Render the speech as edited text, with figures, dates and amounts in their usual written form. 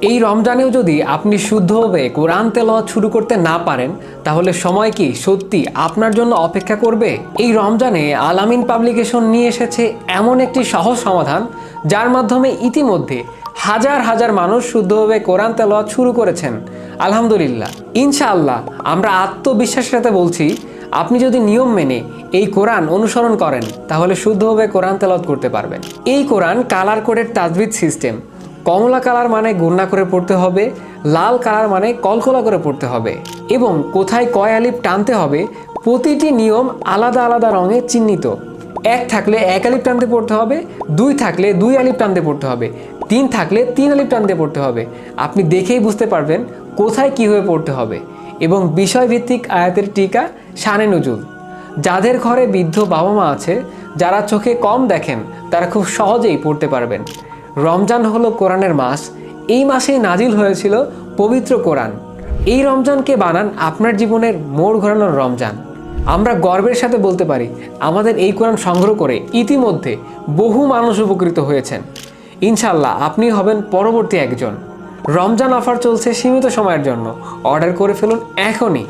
এই রমজানেও যদি আপনি শুদ্ধভাবে কোরআন তেলাওয়াত শুরু করতে না পারেন, তাহলে সময় কি সত্যি আপনার জন্য অপেক্ষা করবে? এই রমজানে আল আমিন পাবলিকেশন নিয়ে এসেছে এমন একটি সহজ সমাধান, যার মাধ্যমে ইতিমধ্যে হাজার হাজার মানুষ শুদ্ধভাবে কোরআন তেলাওয়াত শুরু করেছেন। আলহামদুলিল্লাহ। ইনশাআল্লাহ আমরা আত্মবিশ্বাসের সাথে বলছি, আপনি যদি নিয়ম মেনে এই কোরআন অনুসরণ করেন, তাহলে শুদ্ধভাবে কোরআন তেলাওয়াত করতে পারবেন। এই কোরআন কালার কোডের তাজবিদ সিস্টেম। কমলা কালার মানে গুণনা করে পড়তে হবে, লাল কালার মানে কলকলা করে পড়তে হবে, এবং কোথায় কয় আলিফ টানতে হবে প্রতিটি নিয়ম আলাদা আলাদা রঙে চিহ্নিত। 1 থাকলে 1 আলিফ টানতে পড়তে হবে, 2 থাকলে 2 আলিফ টানতে পড়তে হবে, 3 থাকলে 3 আলিফ টানতে পড়তে হবে। আপনি দেখেই বুঝতে পারবেন কোথায় কীভাবে পড়তে হবে। এবং বিষয়ভিত্তিক আয়াতের টিকা, শানে নুজুল। যাদের ঘরে বৃদ্ধ বাবা মা আছে, যারা চোখে কম দেখেন, তারা খুব সহজেই পড়তে পারবেন। রমজান হলো কোরআনের মাস। এই মাসেই নাজিল হয়েছিল পবিত্র কোরআন। এই রমজানকে বানান আপনার জীবনের মোড় ঘোরানোর রমজান। আমরা গর্বের সাথে বলতে পারি, আমাদের এই কোরআন সংগ্রহ করে ইতিমধ্যে বহু মানুষ উপকৃত হয়েছেন। ইনশাল্লাহ আপনি হবেন পরবর্তী একজন। রমজান অফার চলছে সীমিত সময়ের জন্য। অর্ডার করে ফেলুন এখনই।